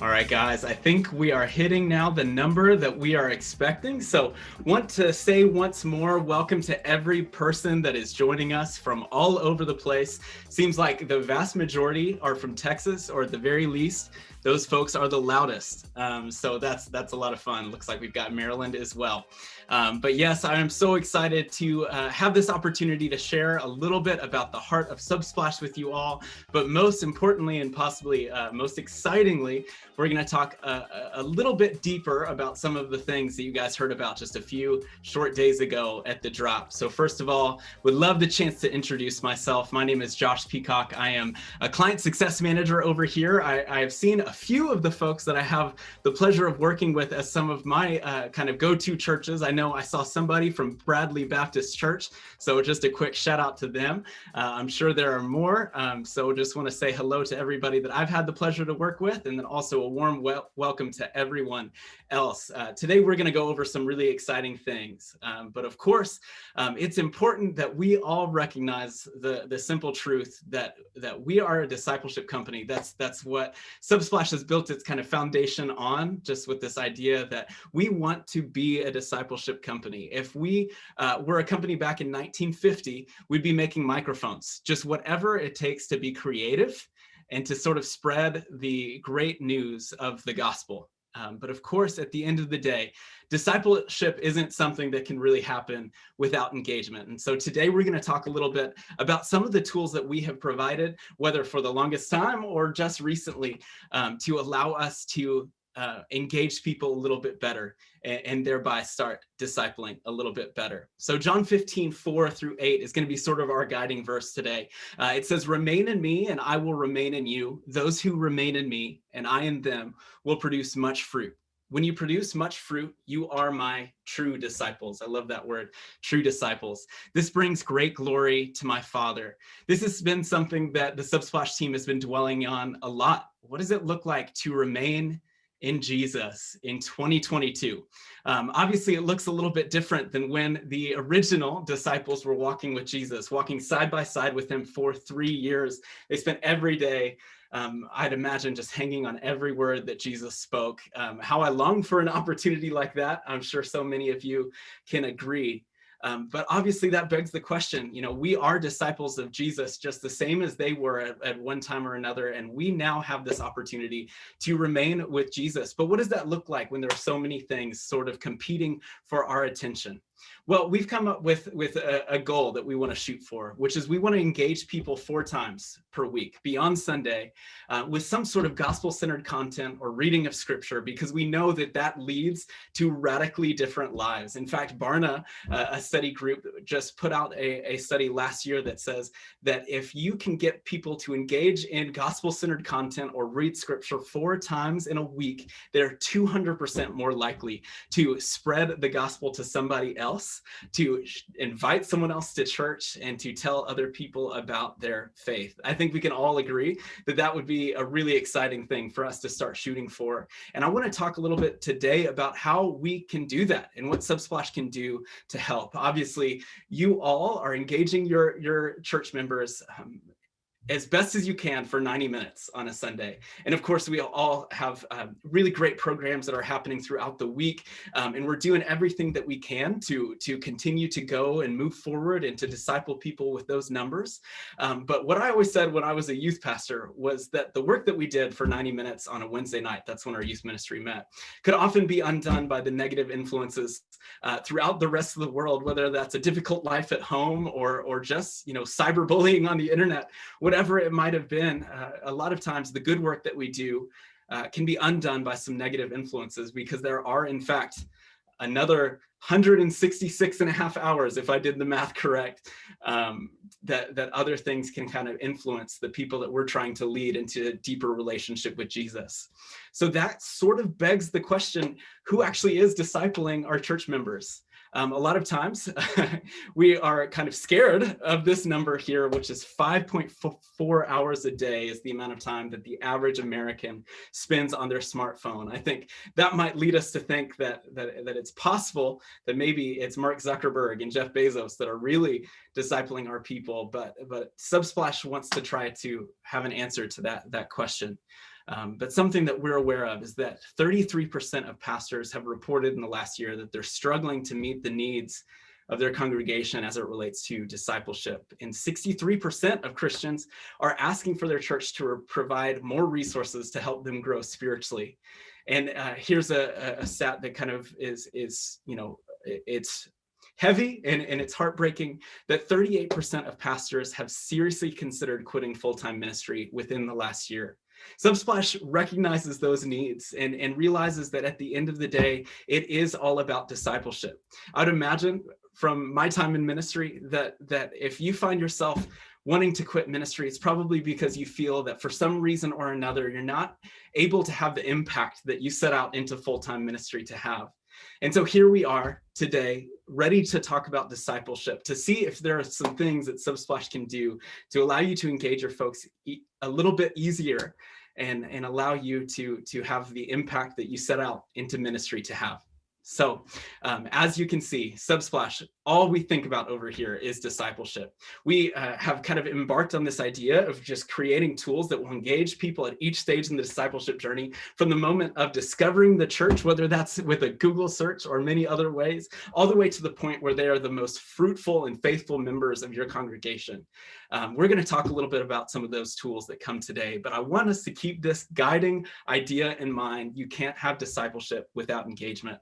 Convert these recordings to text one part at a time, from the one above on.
All right, guys, I think we are hitting now the number that we are expecting. So want to say once more, welcome to every person that is joining us from all over the place. Seems like the vast majority are from Texas, or at the very least, those folks are the loudest. So that's a lot of fun. Looks like we've got Maryland as well. But yes, I am so excited to have this opportunity to share a little bit about the heart of Subsplash with you all. But most importantly, and possibly most excitingly, we're going to talk a little bit deeper about some of the things that you guys heard about just a few short days ago at the drop. So first of all, would love the chance to introduce myself. My name is Josh Peacock. I am a client success manager over here. I have seen a few of the folks that I have the pleasure of working with as some of my kind of go-to churches. I know I saw somebody from Bradley Baptist Church, so just a quick shout out to them. I'm sure there are more, so just want to say hello to everybody that I've had the pleasure to work with, and then also a warm welcome to everyone else. Today we're going to go over some really exciting things, but of course it's important that we all recognize the simple truth that we are a discipleship company. That's what Subsplash has built its kind of foundation on, just with this idea that we want to be a discipleship company. If we were a company back in 1950, we'd be making microphones, just whatever it takes to be creative and to sort of spread the great news of the gospel. But of course, at the end of the day, discipleship isn't something that can really happen without engagement. And so today we're going to talk a little bit about some of the tools that we have provided, whether for the longest time or just recently, to allow us to engage people a little bit better and thereby start discipling a little bit better. So John 15:4-8 is going to be sort of our guiding verse today. It says, "Remain in me and I will remain in you. Those who remain in me and I in them will produce much fruit. When you produce much fruit, you are my true disciples." I love that word, true disciples. "This brings great glory to my Father." This has been something that the Subsplash team has been dwelling on a lot. What does it look like to remain in Jesus in 2022? Obviously, it looks a little bit different than when the original disciples were walking with Jesus, walking side by side with him for 3 years. They spent every day, I'd imagine, just hanging on every word that Jesus spoke. How I long for an opportunity like that. I'm sure so many of you can agree. But obviously that begs the question, we are disciples of Jesus just the same as they were at one time or another, and we now have this opportunity to remain with Jesus. But what does that look like when there are so many things sort of competing for our attention? Well, we've come up with a goal that we want to shoot for, which is we want to engage people 4 times per week beyond Sunday with some sort of gospel-centered content or reading of scripture, because we know that leads to radically different lives. In fact, Barna, a study group, just put out a study last year that says that if you can get people to engage in gospel-centered content or read scripture 4 times in a week, they're 200% more likely to spread the gospel to somebody else, to invite someone else to church, and to tell other people about their faith. I think we can all agree that would be a really exciting thing for us to start shooting for. And I want to talk a little bit today about how we can do that and what Subsplash can do to help. Obviously, you all are engaging your church members as best as you can for 90 minutes on a Sunday. And of course, we all have really great programs that are happening throughout the week. And we're doing everything that we can to continue to go and move forward and to disciple people with those numbers. But what I always said when I was a youth pastor was that the work that we did for 90 minutes on a Wednesday night, that's when our youth ministry met, could often be undone by the negative influences throughout the rest of the world, whether that's a difficult life at home or just cyberbullying on the internet. Whatever it might have been, a lot of times the good work that we do can be undone by some negative influences, because there are, in fact, another 166 and a half hours, if I did the math correct, that other things can kind of influence the people that we're trying to lead into a deeper relationship with Jesus. So that sort of begs the question, who actually is discipling our church members? A lot of times we are kind of scared of this number here, which is 5.4 hours a day is the amount of time that the average American spends on their smartphone. I think that might lead us to think that it's possible that maybe it's Mark Zuckerberg and Jeff Bezos that are really discipling our people, but Subsplash wants to try to have an answer to that question. But something that we're aware of is that 33% of pastors have reported in the last year that they're struggling to meet the needs of their congregation as it relates to discipleship. And 63% of Christians are asking for their church to provide more resources to help them grow spiritually. And here's a stat that kind of is it's heavy and it's heartbreaking that 38% of pastors have seriously considered quitting full-time ministry within the last year. Subsplash recognizes those needs and realizes that at the end of the day, it is all about discipleship. I'd imagine from my time in ministry that if you find yourself wanting to quit ministry, it's probably because you feel that for some reason or another, you're not able to have the impact that you set out into full-time ministry to have. And so here we are today, ready to talk about discipleship, to see if there are some things that Subsplash can do to allow you to engage your folks a little bit easier and allow you to have the impact that you set out into ministry to have. So as you can see, Subsplash, all we think about over here is discipleship. We have kind of embarked on this idea of just creating tools that will engage people at each stage in the discipleship journey, from the moment of discovering the church, whether that's with a Google search or many other ways, all the way to the point where they are the most fruitful and faithful members of your congregation. We're going to talk a little bit about some of those tools that come today, but I want us to keep this guiding idea in mind. You can't have discipleship without engagement.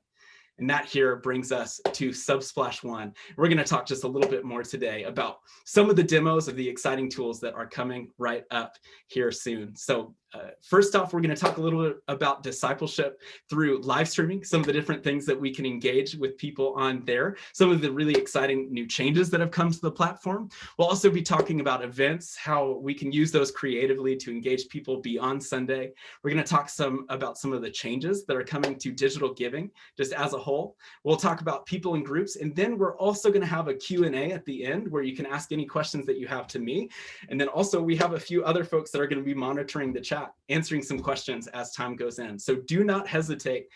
And that here brings us to Subsplash 1. We're going to talk just a little bit more today about some of the demos of the exciting tools that are coming right up here soon. So first off, we're going to talk a little bit about discipleship through live streaming, some of the different things that we can engage with people on there, some of the really exciting new changes that have come to the platform. We'll also be talking about events, how we can use those creatively to engage people beyond Sunday. We're going to talk about some of the changes that are coming to digital giving just as a whole. We'll talk about people in groups, and then we're also going to have a Q&A at the end where you can ask any questions that you have to me. And then also we have a few other folks that are going to be monitoring the chat, answering some questions as time goes in. So do not hesitate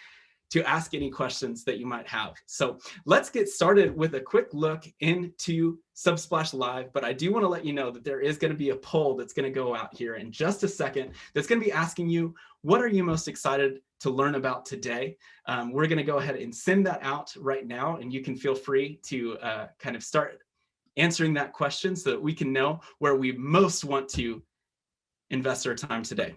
to ask any questions that you might have. So let's get started with a quick look into Subsplash Live, but I do want to let you know that there is going to be a poll that's going to go out here in just a second that's going to be asking you, what are you most excited to learn about today? We're going to go ahead and send that out right now, and you can feel free to kind of start answering that question so that we can know where we most want to invest our time today.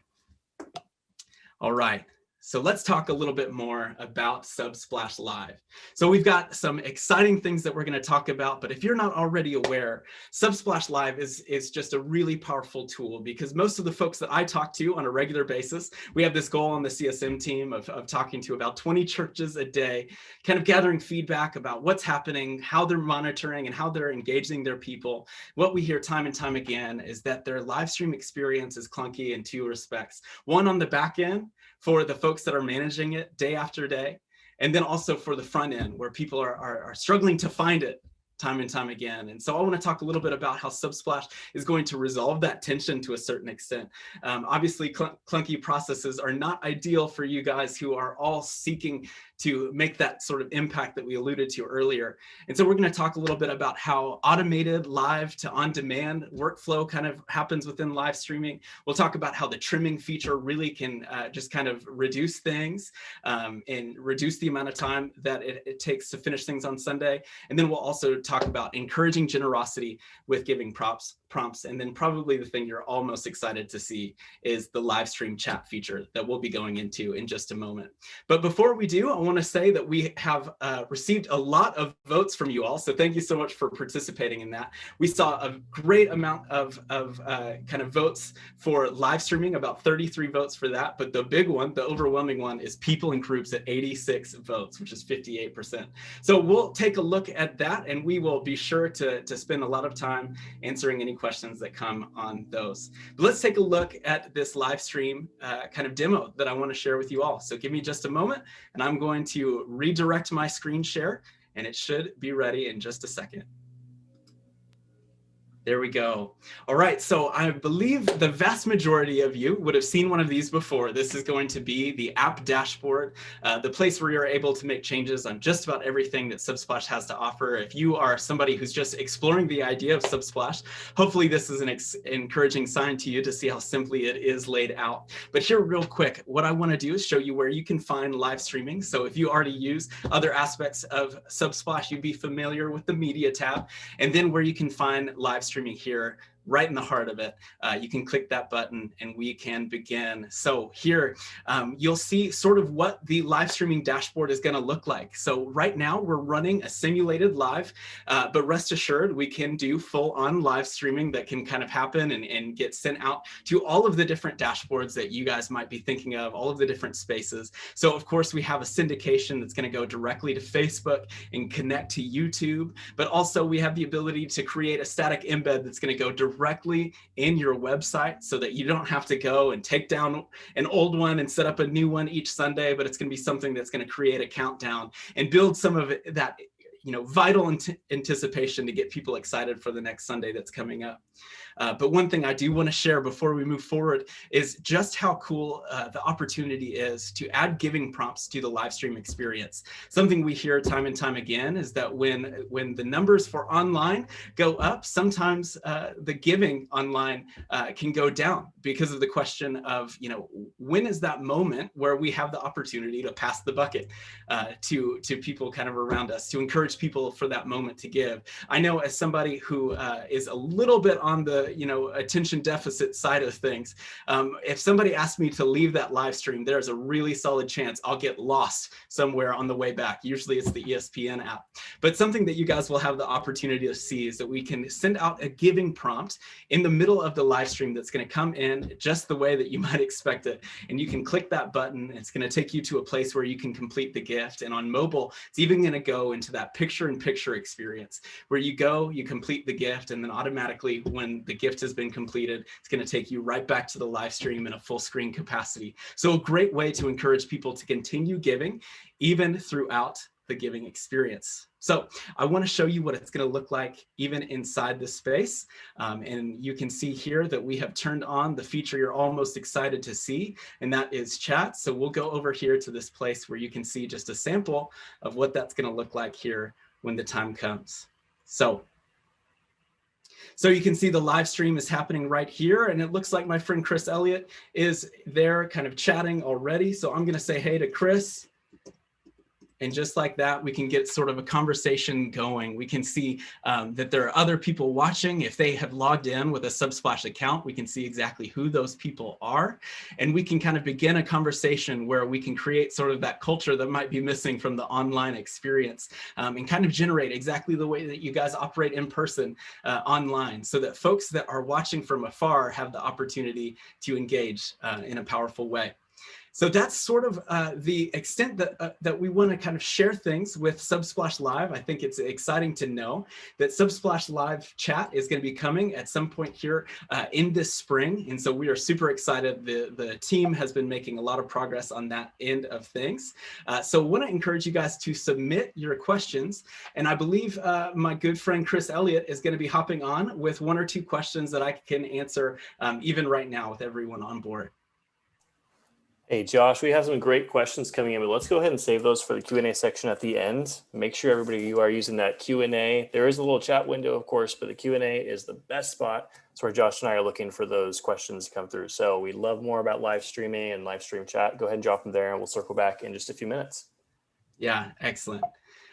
All right. So let's talk a little bit more about Subsplash Live. So we've got some exciting things that we're going to talk about, but if you're not already aware, Subsplash Live is just a really powerful tool, because most of the folks that I talk to on a regular basis, we have this goal on the CSM team of talking to about 20 churches a day, kind of gathering feedback about what's happening, how they're monitoring, and how they're engaging their people. What we hear time and time again is that their live stream experience is clunky in two respects. One, on the back end, for the folks that are managing it day after day, and then also for the front end, where people are struggling to find it time and time again. And so I want to talk a little bit about how Subsplash is going to resolve that tension to a certain extent. Obviously, clunky processes are not ideal for you guys who are all seeking to make that sort of impact that we alluded to earlier. And so we're going to talk a little bit about how automated live to on-demand workflow kind of happens within live streaming. We'll talk about how the trimming feature really can just kind of reduce things and reduce the amount of time that it takes to finish things on Sunday. And then we'll also talk about encouraging generosity with giving prompts. And then probably the thing you're all most excited to see is the live stream chat feature that we'll be going into in just a moment. But before we do, I want to say that we have received a lot of votes from you all. So thank you so much for participating in that. We saw a great amount of kind of votes for live streaming, about 33 votes for that. But the big one, the overwhelming one, is people in groups at 86 votes, which is 58%. So we'll take a look at that, and we will be sure to spend a lot of time answering any questions that come on those. But let's take a look at this live stream kind of demo that I want to share with you all. So give me just a moment, and I'm going to redirect my screen share, and it should be ready in just a second. There we go. All right, so I believe the vast majority of you would have seen one of these before. This is going to be the app dashboard, the place where you're able to make changes on just about everything that Subsplash has to offer. If you are somebody who's just exploring the idea of Subsplash, hopefully this is an encouraging sign to you to see how simply it is laid out. But here real quick, what I want to do is show you where you can find live streaming. So if you already use other aspects of Subsplash, you'd be familiar with the media tab, and then where you can find live streaming here right in the heart of it. You can click that button and we can begin. So here you'll see sort of what the live streaming dashboard is going to look like. So right now we're running a simulated live, but rest assured we can do full on live streaming that can kind of happen and get sent out to all of the different dashboards that you guys might be thinking of, all of the different spaces. So of course we have a syndication that's going to go directly to Facebook and connect to YouTube, but also we have the ability to create a static embed that's going to go directly in your website so that you don't have to go and take down an old one and set up a new one each Sunday, but it's going to be something that's going to create a countdown and build some of that, vital anticipation to get people excited for the next Sunday that's coming up. But one thing I do want to share before we move forward is just how cool the opportunity is to add giving prompts to the live stream experience. Something we hear time and time again is that when the numbers for online go up, sometimes the giving online can go down because of the question of, when is that moment where we have the opportunity to pass the bucket to people kind of around us, to encourage people for that moment to give. I know as somebody who is a little bit on the attention deficit side of things, if somebody asks me to leave that live stream, there's a really solid chance I'll get lost somewhere on the way back. Usually it's the ESPN app. But something that you guys will have the opportunity to see is that we can send out a giving prompt in the middle of the live stream that's going to come in just the way that you might expect it. And you can click that button. It's going to take you to a place where you can complete the gift. And on mobile, it's even going to go into that picture-in-picture experience where you go, you complete the gift, and then automatically when the gift has been completed, it's going to take you right back to the live stream in a full screen capacity. So a great way to encourage people to continue giving even throughout the giving experience. So I want to show you what it's going to look like even inside this space. And you can see here that we have turned on the feature you're almost excited to see, and that is chat. So we'll go over here to this place where you can see just a sample of what that's going to look like here when the time comes. So you can see the live stream is happening right here, and it looks like my friend Chris Elliott is there kind of chatting already. So I'm going to say hey to Chris. And just like that, we can get sort of a conversation going. We can see that there are other people watching. If they have logged in with a Subsplash account, we can see exactly who those people are. And we can kind of begin a conversation where we can create sort of that culture that might be missing from the online experience, and kind of generate exactly the way that you guys operate in person online, so that folks that are watching from afar have the opportunity to engage in a powerful way. So that's sort of the extent that we want to kind of share things with Subsplash Live. I think it's exciting to know that Subsplash Live chat is going to be coming at some point here in this spring. And so we are super excited. The team has been making a lot of progress on that end of things. So I want to encourage you guys to submit your questions. And I believe my good friend Chris Elliott is going to be hopping on with one or two questions that I can answer even right now with everyone on board. Hey, Josh, we have some great questions coming in, but let's go ahead and save those for the Q&A section at the end. Make sure everybody, you are using that Q&A. There is a little chat window, of course, but the Q&A is the best spot. It's where Josh and I are looking for those questions to come through. So we'd love more about live streaming and live stream chat. Go ahead and drop them there, and we'll circle back in just a few minutes. Yeah, excellent.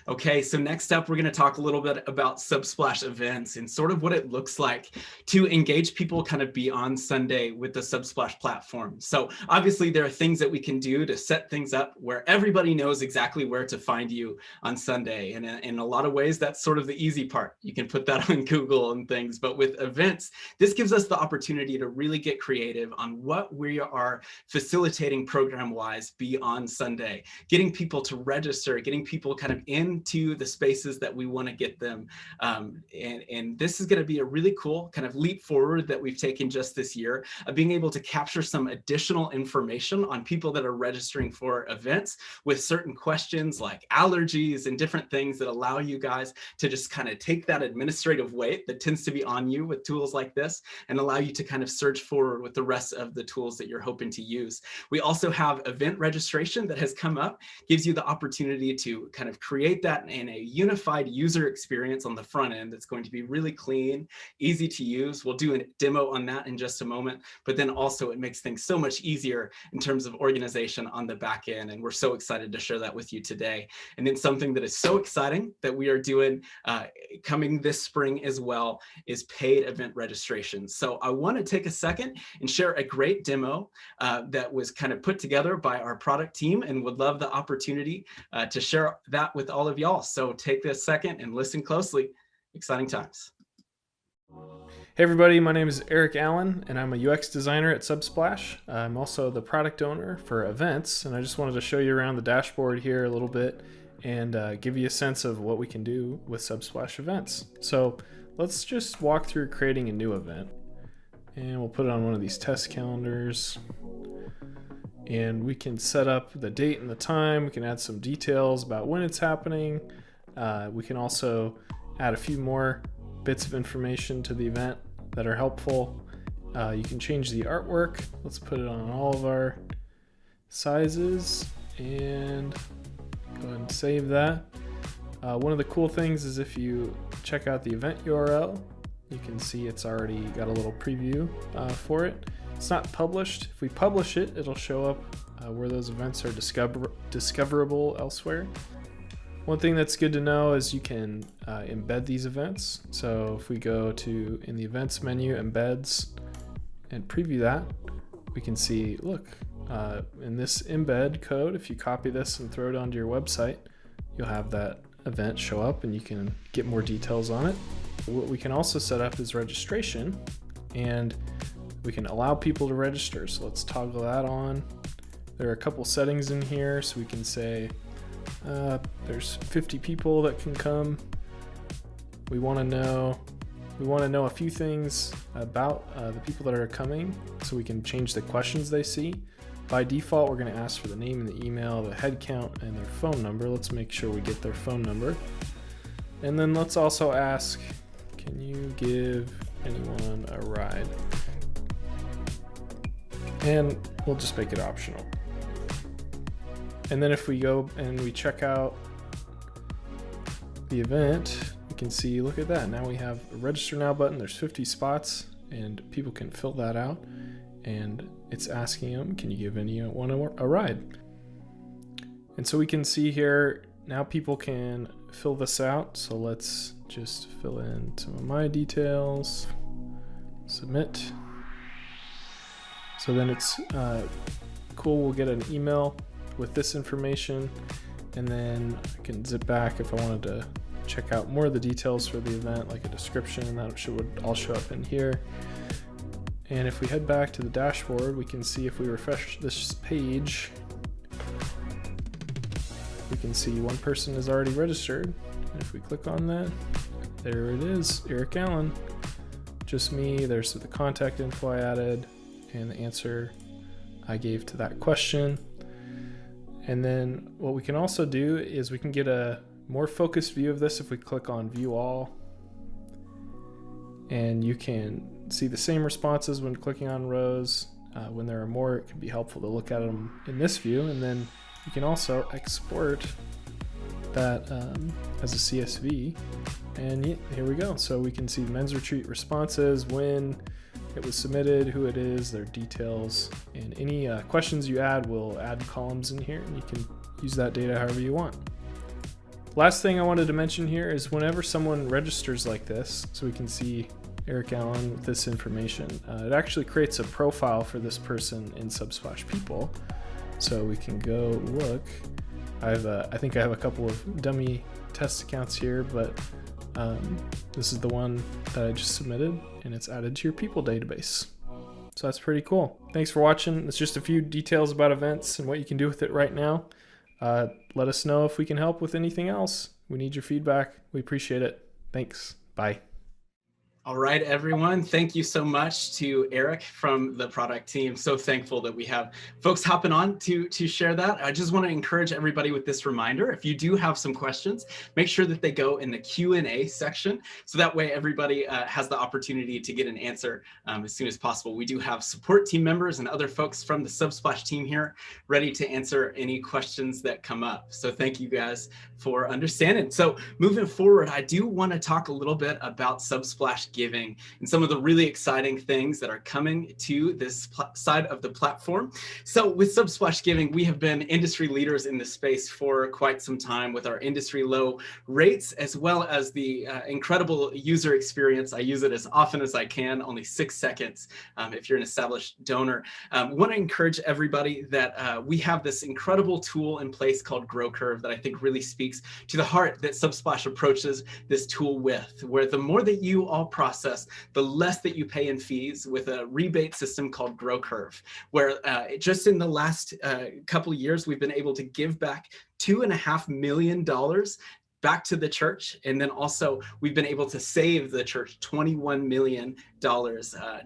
Okay, so next up, we're going to talk a little bit about Subsplash events and sort of what it looks like to engage people kind of beyond Sunday with the Subsplash platform. So obviously there are things that we can do to set things up where everybody knows exactly where to find you on Sunday. And in a lot of ways, that's sort of the easy part. You can put that on Google and things, but with events, this gives us the opportunity to really get creative on what we are facilitating program-wise beyond Sunday, getting people to register, getting people kind of in them to the spaces that we want to get them. And this is going to be a really cool kind of leap forward that we've taken just this year of being able to capture some additional information on people that are registering for events with certain questions like allergies and different things that allow you guys to just kind of take that administrative weight that tends to be on you with tools like this and allow you to kind of surge forward with the rest of the tools that you're hoping to use. We also have event registration that has come up, gives you the opportunity to kind of create that in a unified user experience on the front end that's going to be really clean, easy to use. We'll do a demo on that in just a moment, but then also it makes things so much easier in terms of organization on the back end. And we're so excited to share that with you today. And then something that is so exciting that we are doing coming this spring as well is paid event registration. So I want to take a second and share a great demo that was kind of put together by our product team, and would love the opportunity to share that with all of y'all. So take this second and listen closely. Exciting times. Hey everybody, my name is Eric Allen and I'm a UX designer at Subsplash. I'm also the product owner for events, and I just wanted to show you around the dashboard here a little bit and give you a sense of what we can do with Subsplash events. So let's just walk through creating a new event, and we'll put it on one of these test calendars, and we can set up the date and the time. We can add some details about when it's happening. We can also add a few more bits of information to the event that are helpful. You can change the artwork. Let's put it on all of our sizes and go ahead and save that. One of the cool things is if you check out the event URL, you can see it's already got a little preview for it. It's not published. If we publish it, it'll show up where those events are discoverable elsewhere. One thing that's good to know is you can embed these events. So if we go to, in the events menu, embeds, and preview that, we can see, look, in this embed code, if you copy this and throw it onto your website, you'll have that event show up and you can get more details on it. What we can also set up is registration, and we can allow people to register. So let's toggle that on. There are a couple settings in here, so we can say, there's 50 people that can come. We want to know a few things about the people that are coming, so we can change the questions they see. By default, we're going to ask for the name and the email, the head count, and their phone number. Let's make sure we get their phone number. And then let's also ask, can you give anyone a ride? And we'll just make it optional. And then if we go and we check out the event, we can see, look at that. Now we have a register now button. There's 50 spots and people can fill that out. And it's asking them, can you give anyone a ride? And so we can see here, now people can fill this out. So let's just fill in some of my details, submit. So then it's cool. We'll get an email with this information, and then I can zip back if I wanted to check out more of the details for the event, like a description, and that would all show up in here. And if we head back to the dashboard, we can see if we refresh this page, we can see one person is already registered. And if we click on that, there it is, Eric Allen, just me. There's the contact info I added and the answer I gave to that question. And then what we can also do is we can get a more focused view of this if we click on View All. And you can see the same responses when clicking on rows. When there are more, it can be helpful to look at them in this view. And then you can also export that as a CSV. And here we go. So we can see men's retreat responses, when it was submitted, who it is, their details, and any questions you add, will add columns in here, and you can use that data however you want. Last thing I wanted to mention here is whenever someone registers like this, so we can see Eric Allen with this information, it actually creates a profile for this person in Subsplash People. So we can go look. I think I have a couple of dummy test accounts here, but this is the one that I just submitted, and it's added to your people database. So that's pretty cool. Thanks for watching. It's just a few details about events and what you can do with it right now. Let us know if we can help with anything else. We need your feedback. We appreciate it. Thanks. Bye. All right, everyone. Thank you so much to Eric from the product team. So thankful that we have folks hopping on to share that. I just want to encourage everybody with this reminder. If you do have some questions, make sure that they go in the Q&A section. So that way everybody has the opportunity to get an answer as soon as possible. We do have support team members and other folks from the Subsplash team here ready to answer any questions that come up. So thank you guys for understanding. So moving forward, I do want to talk a little bit about Subsplash Giving and some of the really exciting things that are coming to this side of the platform. So with Subsplash Giving, we have been industry leaders in this space for quite some time with our industry low rates, as well as the incredible user experience. I use it as often as I can, only 6 seconds if you're an established donor. Want to encourage everybody that we have this incredible tool in place called Grow Curve that I think really speaks to the heart that Subsplash approaches this tool with, where the more that you all process, the less that you pay in fees with a rebate system called Grow Curve, where just in the last couple of years, we've been able to give back $2.5 million back to the church. And then also we've been able to save the church $21 million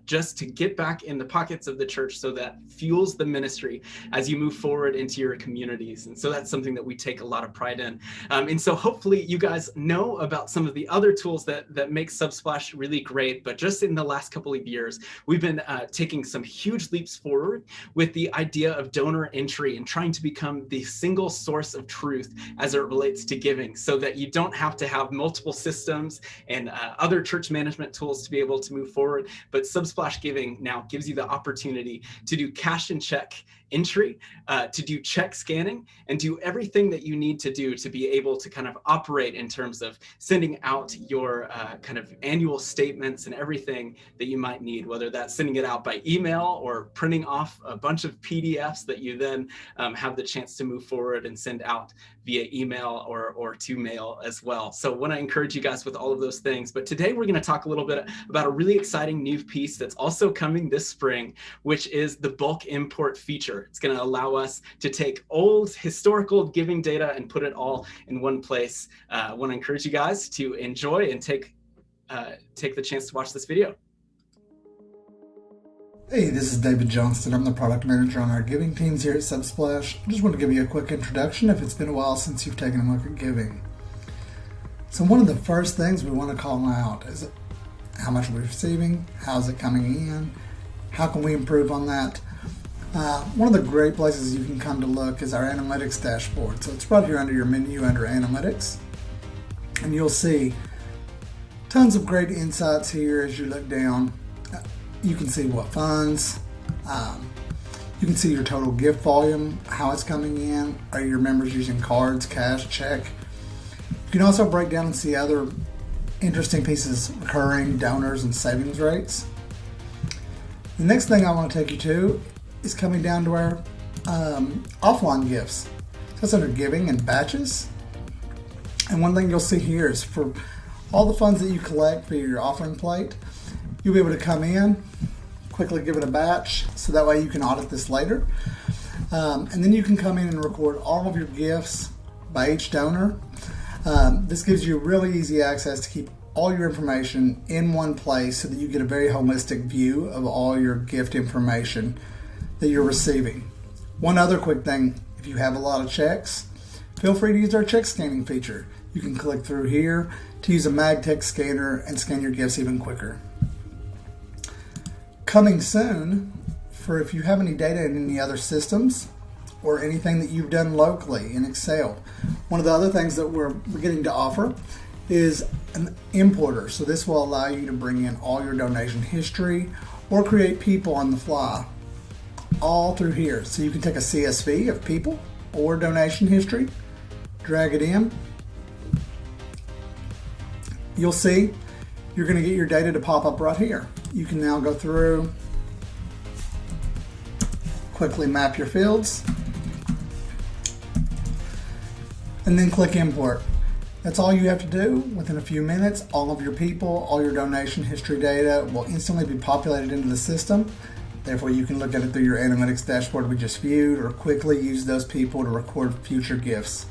just to get back in the pockets of the church, so that fuels the ministry as you move forward into your communities. And so that's something that we take a lot of pride in. And so hopefully you guys know about some of the other tools that make Subsplash really great. But just in the last couple of years, we've been taking some huge leaps forward with the idea of donor entry and trying to become the single source of truth as it relates to giving, so that you don't have to have multiple systems and other church management tools to be able to move forward. But Subsplash Giving now gives you the opportunity to do cash and check entry, to do check scanning, and do everything that you need to do to be able to kind of operate in terms of sending out your kind of annual statements and everything that you might need, whether that's sending it out by email or printing off a bunch of PDFs that you then have the chance to move forward and send out via email or to mail as well. So I want to encourage you guys with all of those things. But today we're going to talk a little bit about a really exciting new piece that's also coming this spring, which is the bulk import feature. It's going to allow us to take old historical giving data and put it all in one place. I want to encourage you guys to enjoy and take the chance to watch this video. Hey, this is David Johnston. I'm the product manager on our giving teams here at Subsplash. I just want to give you a quick introduction if it's been a while since you've taken a look at giving. So one of the first things we want to call out is how much we're receiving, how's it coming in, how can we improve on that. One of the great places you can come to look is our analytics dashboard. So it's right here under your menu under analytics, and you'll see tons of great insights here as you look down. You can see what funds, you can see your total gift volume, how it's coming in, are your members using cards, cash, check. You can also break down and see other interesting pieces, recurring, donors, and savings rates. The next thing I want to take you to is coming down to our offline gifts. So that's under giving and batches. And one thing you'll see here is for all the funds that you collect via your offering plate, you'll be able to come in, quickly give it a batch, so that way you can audit this later. And then you can come in and record all of your gifts by each donor. This gives you really easy access to keep all your information in one place so that you get a very holistic view of all your gift information that you're receiving. One other quick thing, if you have a lot of checks, feel free to use our check scanning feature. You can click through here to use a MagTech scanner and scan your gifts even quicker. Coming soon, for if you have any data in any other systems or anything that you've done locally in Excel, one of the other things that we're beginning to offer is an importer. So this will allow you to bring in all your donation history or create people on the fly, all through here. So you can take a CSV of people or donation history, drag it in. You'll see you're going to get your data to pop up right here. You can now go through, quickly map your fields, and then click import. That's all you have to do. Within a few minutes, all of your people, all your donation history data will instantly be populated into the system. Therefore, you can look at it through your analytics dashboard we just viewed, or quickly use those people to record future gifts.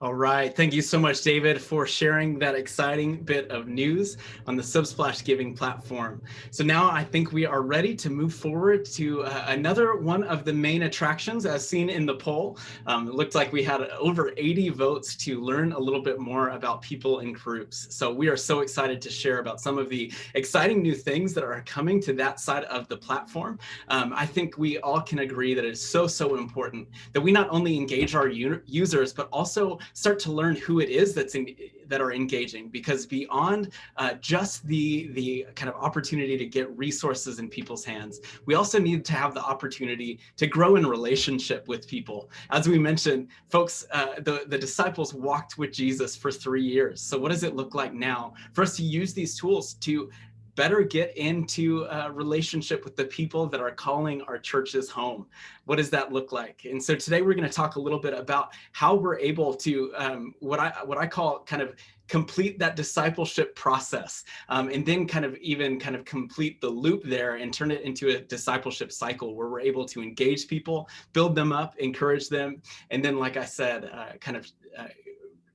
All right. Thank you so much, David, for sharing that exciting bit of news on the Subsplash Giving platform. So now I think we are ready to move forward to another one of the main attractions as seen in the poll. It looked like we had over 80 votes to learn a little bit more about people in groups. So we are so excited to share about some of the exciting new things that are coming to that side of the platform. I think we all can agree that it is so important that we not only engage our users, but also start to learn who it is that are engaging, because beyond just the kind of opportunity to get resources in people's hands, we also need to have the opportunity to grow in relationship with people. As we mentioned, folks, the disciples walked with Jesus for 3 years. So what does it look like now for us to use these tools to better get into a relationship with the people that are calling our churches home? What does that look like? And so today we're going to talk a little bit about how we're able to what I call kind of complete that discipleship process, and then kind of complete the loop there and turn it into a discipleship cycle where we're able to engage people, build them up, encourage them, and then, like I said,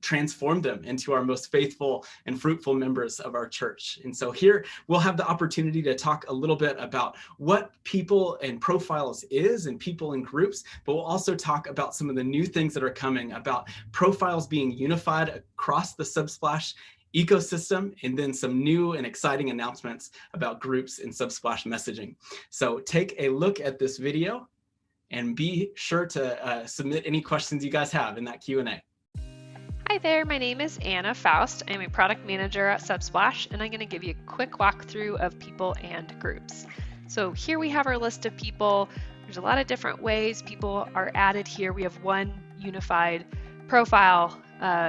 transform them into our most faithful and fruitful members of our church. And so here we'll have the opportunity to talk a little bit about what people and profiles is and people in groups, but we'll also talk about some of the new things that are coming about profiles being unified across the Subsplash ecosystem, and then some new and exciting announcements about groups and Subsplash messaging. So take a look at this video and be sure to submit any questions you guys have in that Q&A. Hi there, my name is Anna Faust. I'm a product manager at Subsplash, and I'm going to give you a quick walkthrough of people and groups. So here we have our list of people. There's a lot of different ways people are added here. We have one unified profile,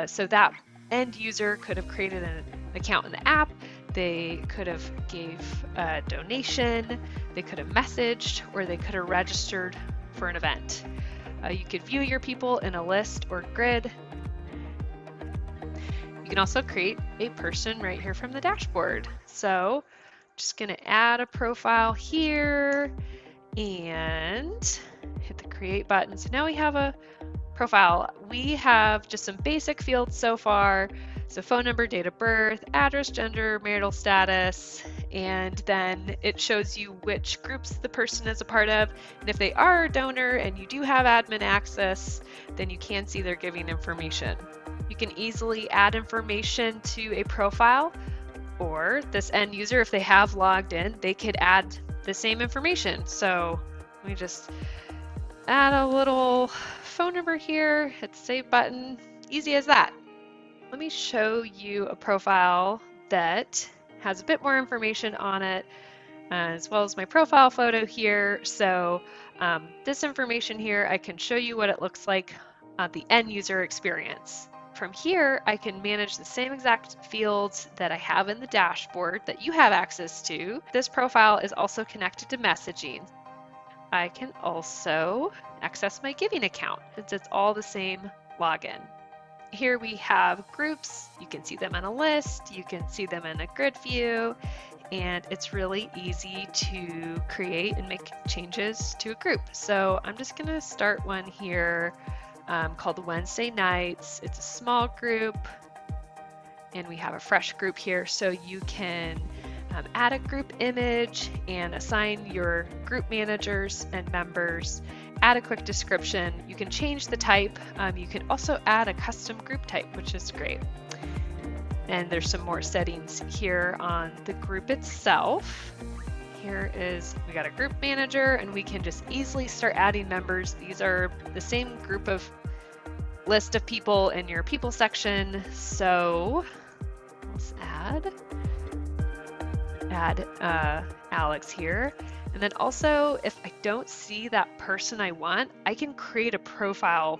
so that end user could have created an account in the app. They could have gave a donation, they could have messaged, or they could have registered for an event. You could view your people in a list or grid. You can also create a person right here from the dashboard. So just going to add a profile here and hit the create button. So now we have a profile. We have just some basic fields so far. So phone number, date of birth, address, gender, marital status, and then it shows you which groups the person is a part of. And if they are a donor and you do have admin access, then you can see their giving information. You can easily add information to a profile, or this end user, if they have logged in, they could add the same information. So let me just add a little phone number here, hit the save button, easy as that. Let me show you a profile that has a bit more information on it, as well as my profile photo here. So this information here, I can show you what it looks like on the end user experience. From here, I can manage the same exact fields that I have in the dashboard that you have access to. This profile is also connected to messaging. I can also access my giving account since it's all the same login. Here we have groups. You can see them on a list, you can see them in a grid view, and it's really easy to create and make changes to a group. So I'm just going to start one here called Wednesday Nights. It's a small group, and we have a fresh group here, so you can add a group image and assign your group managers and members, add a quick description. You can change the type. You can also add a custom group type, which is great. And there's some more settings here on the group itself. Here is, we got a group manager, and we can just easily start adding members. These are the same group of list of people in your people section. So let's add Alex here. And then also, if I don't see that person I want, I can create a profile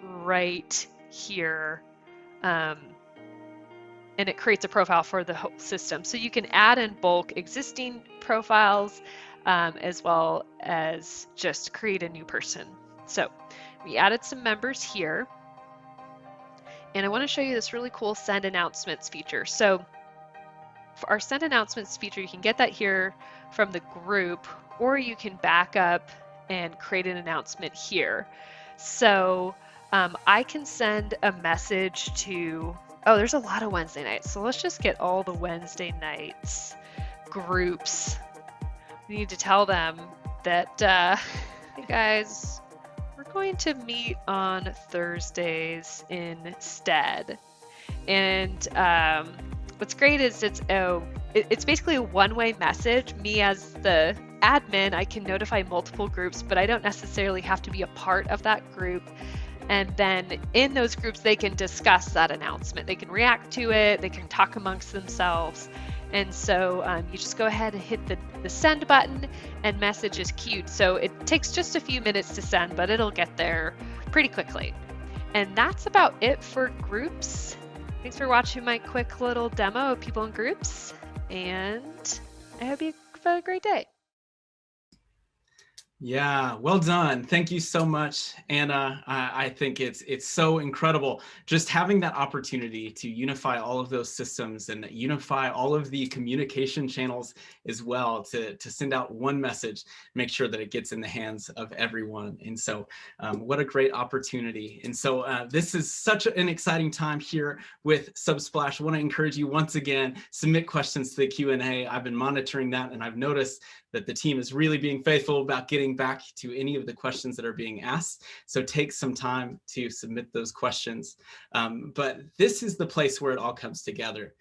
right here. And it creates a profile for the whole system. So you can add in bulk existing profiles, as well as just create a new person. So we added some members here. And I want to show you this really cool send announcements feature. So for our send announcements feature, you can get that here from the group, or you can back up and create an announcement here. So I can send a message to, oh, there's a lot of Wednesday nights. So let's just get all the Wednesday nights groups. We need to tell them that, hey guys, we're going to meet on Thursdays instead. And what's great is it's basically a one-way message. Me as the admin, I can notify multiple groups, but I don't necessarily have to be a part of that group. And then in those groups, they can discuss that announcement. They can react to it. They can talk amongst themselves. And so you just go ahead and hit the send button, and message is queued. So it takes just a few minutes to send, but it'll get there pretty quickly. And that's about it for groups. Thanks for watching my quick little demo of people in groups, and I hope you have a great day. Yeah, well done. Thank you so much, Anna. I think it's so incredible just having that opportunity to unify all of those systems and unify all of the communication channels as well to send out one message, make sure that it gets in the hands of everyone. And so what a great opportunity. And so this is such an exciting time here with Subsplash. I want to encourage you once again, submit questions to the Q&A. I've been monitoring that, and I've noticed that the team is really being faithful about getting back to any of the questions that are being asked. So take some time to submit those questions. But this is the place where it all comes together.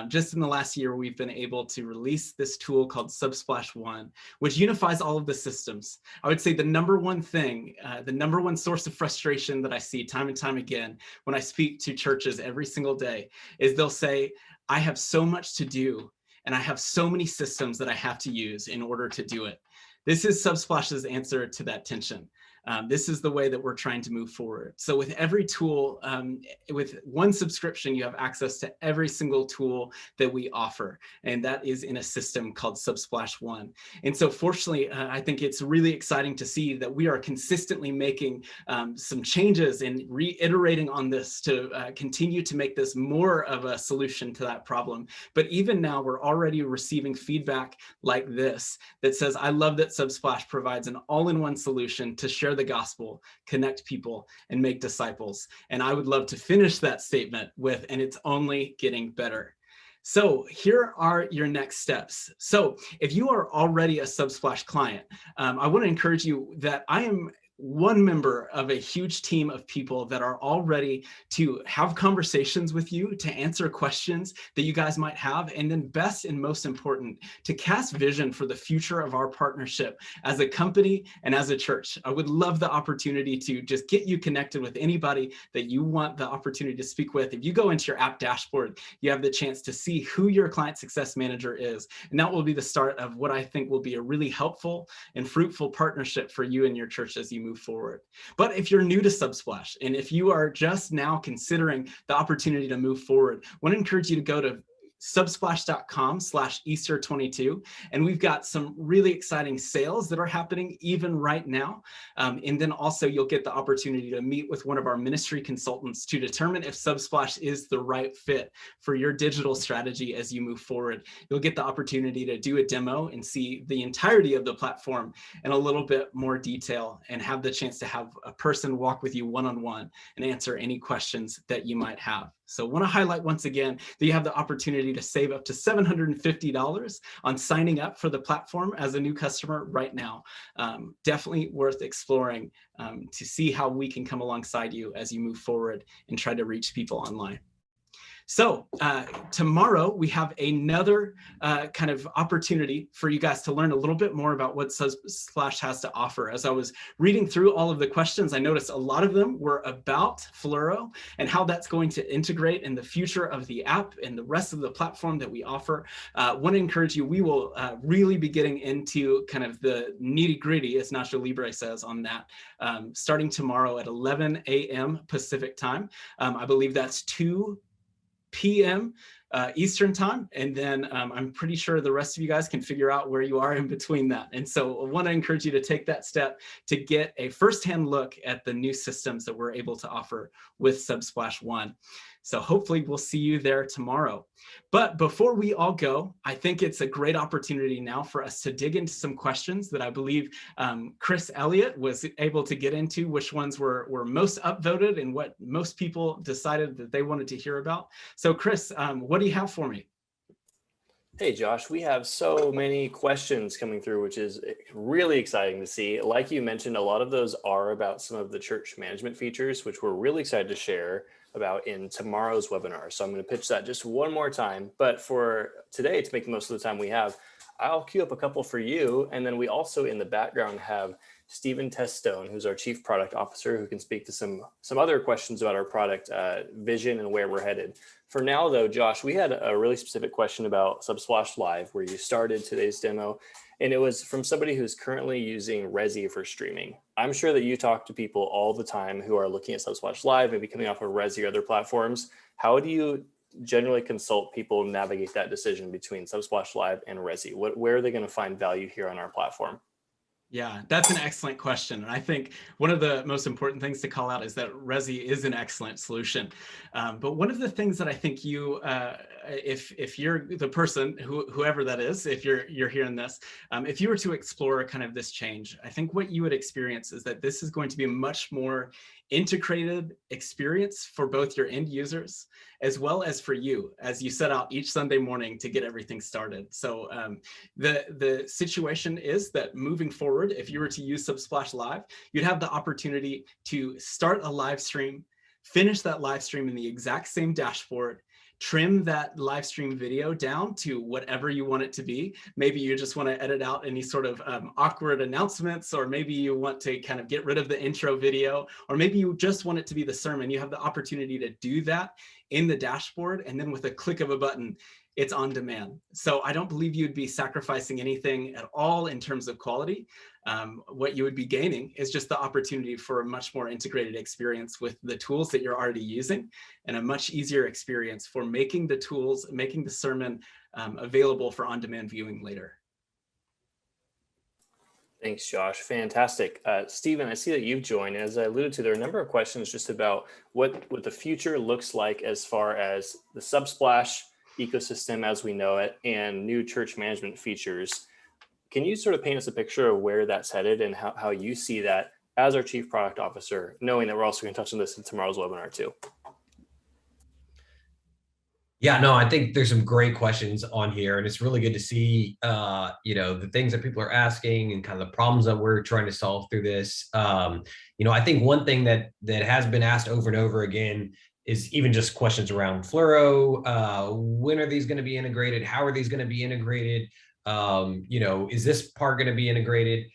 Just in the last year, we've been able to release this tool called Subsplash One, which unifies all of the systems. I would say the number one thing, the number one source of frustration that I see time and time again when I speak to churches every single day is they'll say, I have so much to do, and I have so many systems that I have to use in order to do it. This is Subsplash's answer to that tension. This is the way that we're trying to move forward. So with every tool, with one subscription, you have access to every single tool that we offer. And that is in a system called Subsplash One. And so fortunately, I think it's really exciting to see that we are consistently making some changes and reiterating on this to continue to make this more of a solution to that problem. But even now, we're already receiving feedback like this that says, I love that Subsplash provides an all-in-one solution to share the gospel, connect people, and make disciples. And I would love to finish that statement with, and it's only getting better. So here are your next steps. So if you are already a Subsplash client, I want to encourage you that I am one member of a huge team of people that are all ready to have conversations with you, to answer questions that you guys might have, and then best and most important, to cast vision for the future of our partnership as a company and as a church. I would love the opportunity to just get you connected with anybody that you want the opportunity to speak with. If you go into your app dashboard, you have the chance to see who your client success manager is. And that will be the start of what I think will be a really helpful and fruitful partnership for you and your church as you move forward. But if you're new to Subsplash, and if you are just now considering the opportunity to move forward, I want to encourage you to go to subsplash.com/Easter22. And we've got some really exciting sales that are happening even right now. And then also you'll get the opportunity to meet with one of our ministry consultants to determine if Subsplash is the right fit for your digital strategy as you move forward. You'll get the opportunity to do a demo and see the entirety of the platform in a little bit more detail, and have the chance to have a person walk with you one-on-one and answer any questions that you might have. So I want to highlight once again that you have the opportunity to save up to $750 on signing up for the platform as a new customer right now. Definitely worth exploring to see how we can come alongside you as you move forward and try to reach people online. So tomorrow we have another kind of opportunity for you guys to learn a little bit more about what Subsplash has to offer. As I was reading through all of the questions, I noticed a lot of them were about Fluoro and how that's going to integrate in the future of the app and the rest of the platform that we offer. I want to encourage you, we will really be getting into kind of the nitty gritty, as Nacho Libre says on that, starting tomorrow at 11 a.m. Pacific time. I believe that's 2 p.m. Eastern time. And then I'm pretty sure the rest of you guys can figure out where you are in between that. And so I want to encourage you to take that step to get a firsthand look at the new systems that we're able to offer with Subsplash One. So hopefully we'll see you there tomorrow. But before we all go, I think it's a great opportunity now for us to dig into some questions that I believe Chris Elliott was able to get into, which ones were most upvoted and what most people decided that they wanted to hear about. So Chris, what do you have for me? Hey, Josh, we have so many questions coming through, which is really exciting to see. Like you mentioned, a lot of those are about some of the church management features, which we're really excited to share about in tomorrow's webinar. So I'm going to pitch that just one more time. But for today, to make the most of the time we have, I'll queue up a couple for you. And then we also in the background have Stephen Testone, who's our Chief Product Officer, who can speak to some other questions about our product vision and where we're headed. For now, though, Josh, we had a really specific question about Subsplash Live, where you started today's demo, and it was from somebody who's currently using Resi for streaming. I'm sure that you talk to people all the time who are looking at Subsplash Live, maybe coming off of Resi or other platforms. How do you generally consult people navigate that decision between Subsplash Live and Resi? Where are they going to find value here on our platform? Yeah, that's an excellent question. And I think one of the most important things to call out is that Resi is an excellent solution. But one of the things that I think you, if you're the person, whoever that is, if you're hearing this, if you were to explore kind of this change, I think what you would experience is that this is going to be a much more integrated experience for both your end users as well as for you as you set out each Sunday morning to get everything started. So the situation is that moving forward, if you were to use Subsplash Live, you'd have the opportunity to start a live stream, finish that live stream in the exact same dashboard, trim that live stream video down to whatever you want it to be. Maybe you just want to edit out any sort of awkward announcements, or maybe you want to kind of get rid of the intro video, or maybe you just want it to be the sermon. You have the opportunity to do that in the dashboard, and then with a click of a button, it's on demand. So I don't believe you'd be sacrificing anything at all in terms of quality. What you would be gaining is just the opportunity for a much more integrated experience with the tools that you're already using, and a much easier experience for making the tools, making the sermon available for on-demand viewing later. Thanks, Josh. Fantastic. Stephen, I see that you've joined. As I alluded to, there are a number of questions just about what the future looks like as far as the Subsplash ecosystem as we know it and new church management features. Can you sort of paint us a picture of where that's headed and how you see that as our Chief Product Officer, knowing that we're also going to touch on this in tomorrow's webinar too? Yeah, no, I think there's some great questions on here, and it's really good to see, the things that people are asking and kind of the problems that we're trying to solve through this. I think one thing that has been asked over and over again is even just questions around Fluoro. When are these going to be integrated? How are these going to be integrated? Is this part going to be integrated?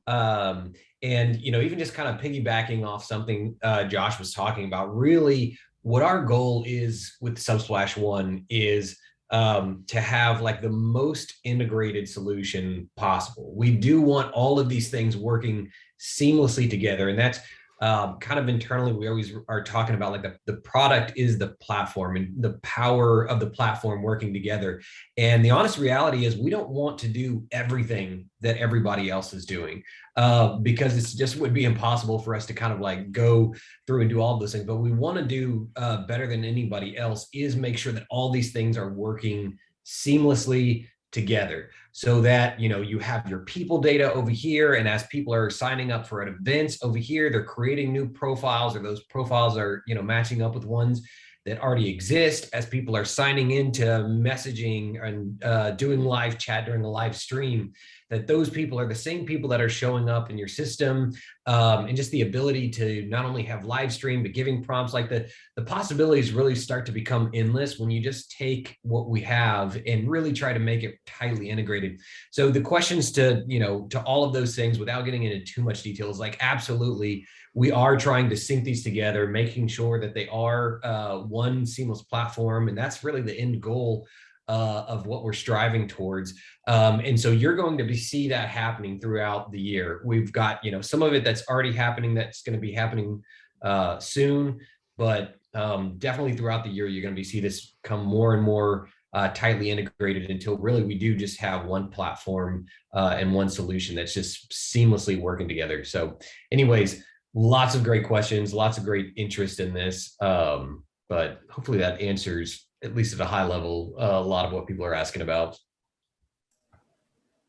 Even just kind of piggybacking off something Josh was talking about, really what our goal is with Subsplash One is to have like the most integrated solution possible. We do want all of these things working seamlessly together, and that's kind of internally, we always are talking about like the product is the platform and the power of the platform working together. And the honest reality is we don't want to do everything that everybody else is doing because it's just would be impossible for us to kind of like go through and do all of those things. But we want to do better than anybody else is make sure that all these things are working seamlessly together, so that you have your people data over here, and as people are signing up for events over here, they're creating new profiles, or those profiles are matching up with ones that already exist as people are signing into messaging and doing live chat during a live stream, that those people are the same people that are showing up in your system, and just the ability to not only have live stream, but giving prompts, like the possibilities really start to become endless when you just take what we have and really try to make it tightly integrated. So the questions to all of those things, without getting into too much detail, is like, absolutely, we are trying to sync these together, making sure that they are one seamless platform. And that's really the end goal of what we're striving towards. And so you're going to see that happening throughout the year. We've got, some of it that's already happening, that's going to be happening soon, but definitely throughout the year, you're going to see this come more and more tightly integrated until really we do just have one platform and one solution that's just seamlessly working together. So anyways, lots of great questions, lots of great interest in this. But hopefully that answers, at least at a high level, a lot of what people are asking about.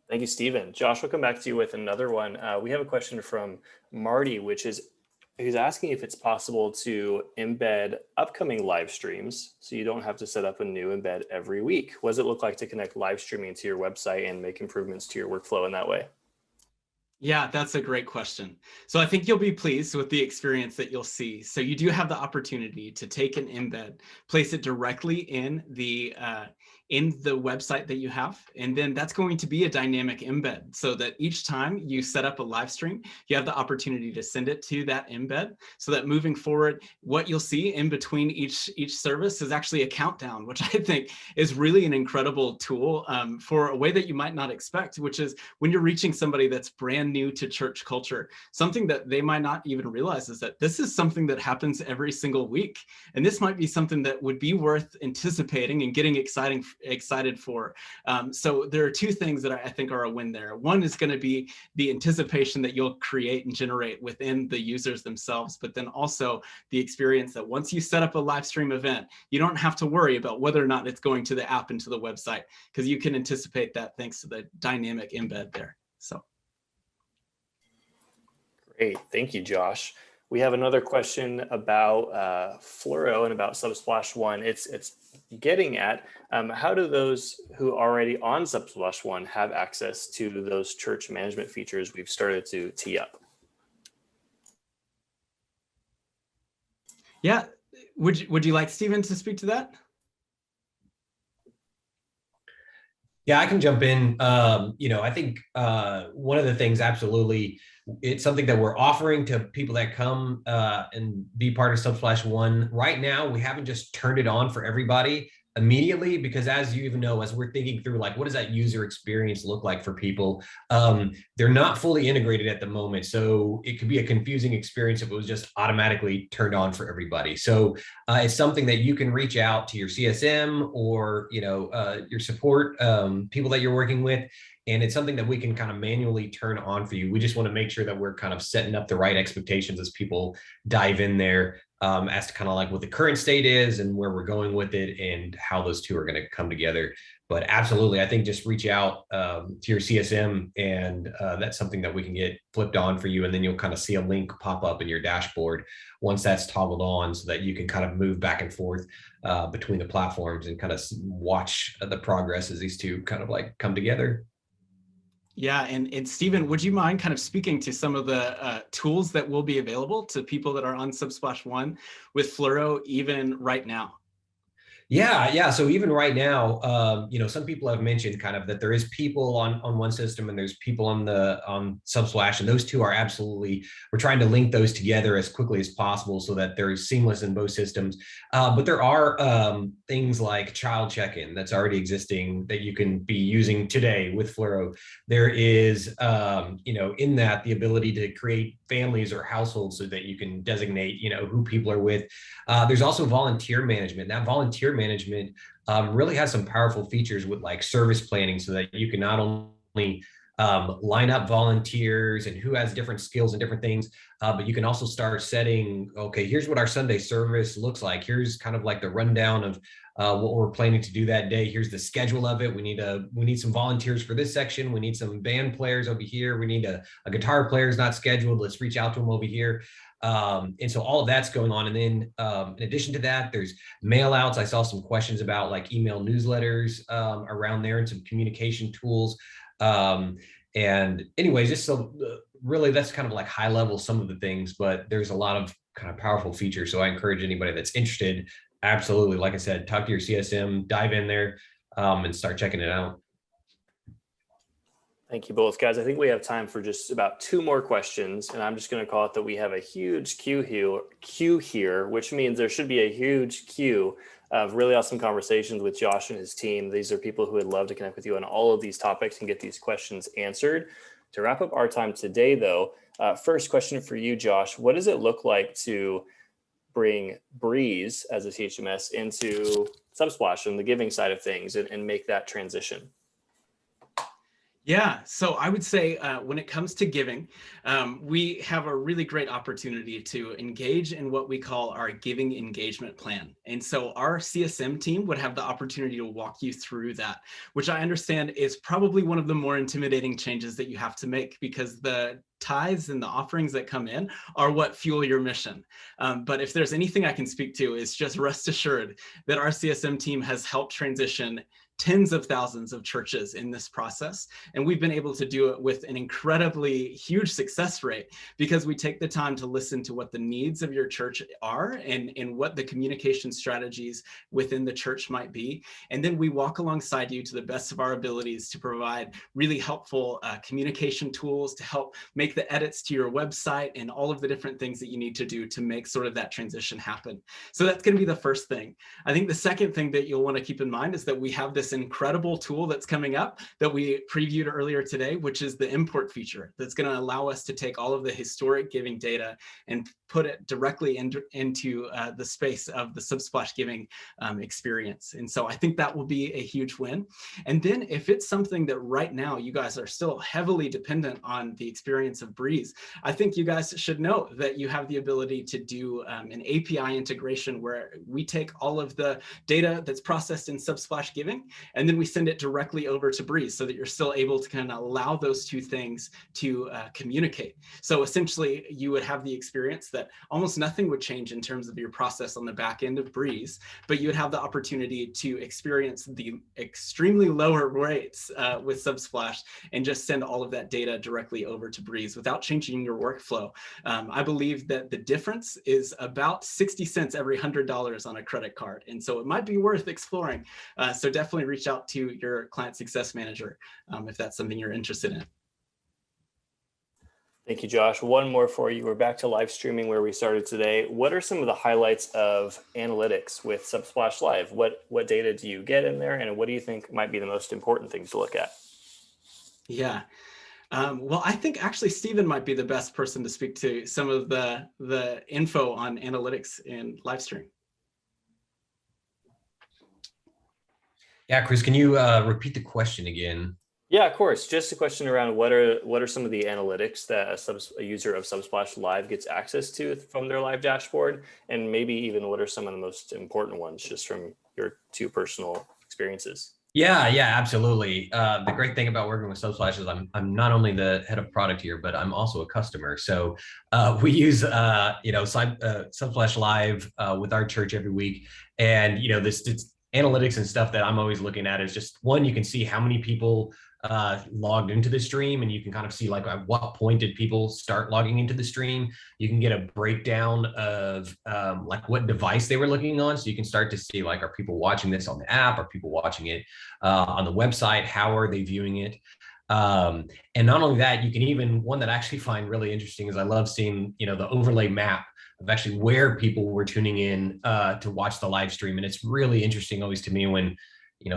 Thank you, Stephen. Josh, we'll come back to you with another one. We have a question from Marty, which is, he's asking if it's possible to embed upcoming live streams so you don't have to set up a new embed every week. What does it look like to connect live streaming to your website and make improvements to your workflow in that way? Yeah, that's a great question. So I think you'll be pleased with the experience that you'll see. So you do have the opportunity to take an embed, place it directly in the website that you have, and then that's going to be a dynamic embed, so that each time you set up a live stream, you have the opportunity to send it to that embed, so that moving forward, what you'll see in between each service is actually a countdown, which I think is really an incredible tool for a way that you might not expect, which is when you're reaching somebody that's brand new to church culture, something that they might not even realize is that this is something that happens every single week. And this might be something that would be worth anticipating and getting excited for. So there are two things that I think are a win there. One is going to be the anticipation that you'll create and generate within the users themselves, but then also the experience that once you set up a live stream event, you don't have to worry about whether or not it's going to the app and to the website, because you can anticipate that thanks to the dynamic embed there. So. Great. Thank you, Josh. We have another question about Fluoro and about Subsplash One. It's getting at how do those who are already on Subsplash One have access to those church management features we've started to tee up? Yeah. Would you like Stephen to speak to that? Yeah, I can jump in. I think one of the things, absolutely, it's something that we're offering to people that come and be part of Subsplash One. Right now, we haven't just turned it on for everybody immediately, because as you even know, as we're thinking through, like, what does that user experience look like for people? They're not fully integrated at the moment. So it could be a confusing experience if it was just automatically turned on for everybody. So it's something that you can reach out to your CSM or, your support people that you're working with. And it's something that we can kind of manually turn on for you. We just want to make sure that we're kind of setting up the right expectations as people dive in there, as to kind of like what the current state is and where we're going with it and how those two are going to come together. But absolutely, I think just reach out to your CSM, and that's something that we can get flipped on for you. And then you'll kind of see a link pop up in your dashboard once that's toggled on, so that you can kind of move back and forth between the platforms and kind of watch the progress as these two kind of like come together. Yeah, and Stephen, would you mind kind of speaking to some of the tools that will be available to people that are on Subsplash One with Fluoro even right now? Yeah. So even right now, some people have mentioned kind of that there is people on one system and there's people on Subsplash, and those two are absolutely, we're trying to link those together as quickly as possible so that they're seamless in both systems. But there are things like child check-in that's already existing that you can be using today with Fluoro. There is, in that, the ability to create families or households so that you can designate, who people are with. There's also volunteer management. That volunteer management really has some powerful features with like service planning, so that you can not only line up volunteers and who has different skills and different things, but you can also start setting, okay, here's what our Sunday service looks like. Here's kind of like the rundown of what we're planning to do that day. Here's the schedule of it. We need some volunteers for this section. We need some band players over here. We need a guitar player is not scheduled. Let's reach out to them over here. And so all of that's going on. And then in addition to that, there's mail outs. I saw some questions about like email newsletters around there and some communication tools. And anyways, just so really that's kind of like high level, some of the things, but there's a lot of kind of powerful features. So I encourage anybody that's interested, absolutely, like I said, talk to your CSM, dive in there and start checking it out. Thank you both, guys. I think we have time for just about two more questions, and I'm just going to call it that we have a huge queue here, which means there should be a huge queue of really awesome conversations with Josh and his team. These are people who would love to connect with you on all of these topics and get these questions answered. To wrap up our time today, though, first question for you, Josh. What does it look like to bring Breeze as a CHMS into Subsplash and the giving side of things and make that transition? Yeah, so I would say when it comes to giving, we have a really great opportunity to engage in what we call our giving engagement plan. And so our CSM team would have the opportunity to walk you through that, which I understand is probably one of the more intimidating changes that you have to make, because the tithes and the offerings that come in are what fuel your mission. But if there's anything I can speak to, is just rest assured that our CSM team has helped transition tens of thousands of churches in this process. And we've been able to do it with an incredibly huge success rate, because we take the time to listen to what the needs of your church are and what the communication strategies within the church might be. And then we walk alongside you to the best of our abilities to provide really helpful communication tools to help make the edits to your website and all of the different things that you need to do to make sort of that transition happen. So that's going to be the first thing. I think the second thing that you'll want to keep in mind is that we have this incredible tool that's coming up that we previewed earlier today, which is the import feature that's going to allow us to take all of the historic giving data and put it directly into the space of the Subsplash giving experience. And so I think that will be a huge win. And then if it's something that right now you guys are still heavily dependent on the experience of Breeze, I think you guys should know that you have the ability to do an API integration where we take all of the data that's processed in Subsplash giving, and then we send it directly over to Breeze so that you're still able to kind of allow those two things to communicate. So essentially, you would have the experience that almost nothing would change in terms of your process on the back end of Breeze, but you would have the opportunity to experience the extremely lower rates with Subsplash and just send all of that data directly over to Breeze without changing your workflow. I believe that the difference is about 60 cents every $100 on a credit card. And so it might be worth exploring. So definitely reach out to your client success manager if that's something you're interested in. Thank you, Josh. One more for you. We're back to live streaming where we started today. What are some of the highlights of analytics with Subsplash Live? What data do you get in there, and what do you think might be the most important things to look at? Yeah. Well, I think actually Stephen might be the best person to speak to some of the info on analytics in live stream. Yeah, Chris, can you repeat the question again? Yeah, of course. Just a question around what are some of the analytics that a user of Subsplash Live gets access to from their live dashboard, and maybe even what are some of the most important ones just from your two personal experiences? Yeah, absolutely. The great thing about working with Subsplash is I'm not only the head of product here, but I'm also a customer. So we use Subsplash Live with our church every week, and this analytics and stuff that I'm always looking at is just one, you can see how many people logged into the stream, and you can kind of see like at what point did people start logging into the stream. You can get a breakdown of like what device they were looking on, so you can start to see like, are people watching this on the app, are people watching it on the website, how are they viewing it. And not only that, you can even, one that I actually find really interesting is I love seeing the overlay map of actually where people were tuning in to watch the live stream. And it's really interesting always to me when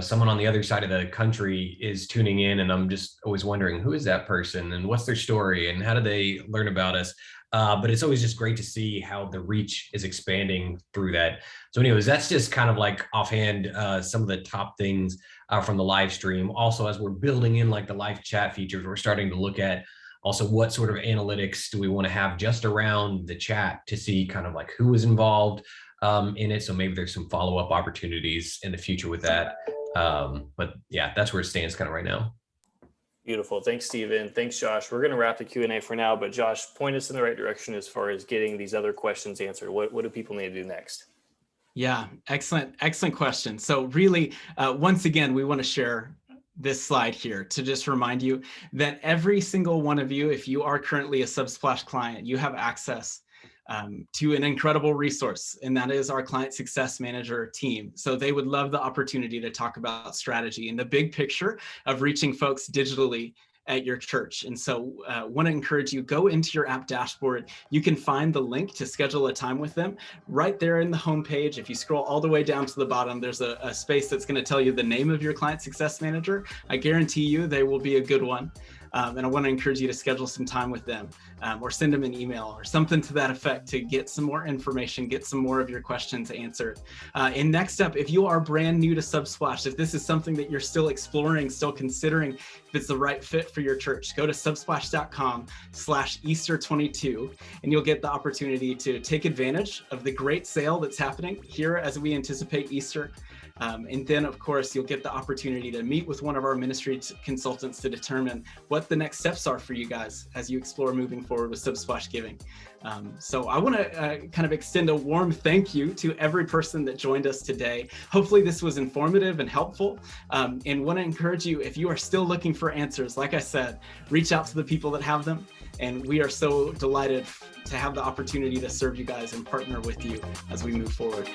someone on the other side of the country is tuning in, and I'm just always wondering, who is that person and what's their story and how do they learn about us? But it's always just great to see how the reach is expanding through that. So anyways, that's just kind of like offhand some of the top things from the live stream. Also, as we're building in like the live chat features, we're starting to look at also what sort of analytics do we want to have just around the chat to see kind of like who is involved in it. So maybe there's some follow-up opportunities in the future with that. But yeah, that's where it stands kind of right now. Beautiful. Thanks, Stephen. Thanks, Josh. We're going to wrap the Q&A for now, but Josh, point us in the right direction as far as getting these other questions answered. What do people need to do next? Yeah, excellent question. So really, once again, we want to share this slide here to just remind you that every single one of you, if you are currently a Subsplash client, you have access to an incredible resource, and that is our client success manager team. So they would love the opportunity to talk about strategy and the big picture of reaching folks digitally at your church. And so want to encourage you, go into your app dashboard. You can find the link to schedule a time with them right there in the homepage. If you scroll all the way down to the bottom, there's a space that's going to tell you the name of your client success manager. I guarantee you they will be a good one. And I want to encourage you to schedule some time with them, or send them an email or something to that effect to get some more information, get some more of your questions answered. And next up, if you are brand new to Subsplash, if this is something that you're still exploring, still considering if it's the right fit for your church, go to subsplash.com/Easter22, and you'll get the opportunity to take advantage of the great sale that's happening here as we anticipate Easter. And then, of course, you'll get the opportunity to meet with one of our ministry consultants to determine what the next steps are for you guys as you explore moving forward with Subsplash Giving. So I want to kind of extend a warm thank you to every person that joined us today. Hopefully this was informative and helpful, and want to encourage you, if you are still looking for answers, like I said, reach out to the people that have them. And we are so delighted to have the opportunity to serve you guys and partner with you as we move forward.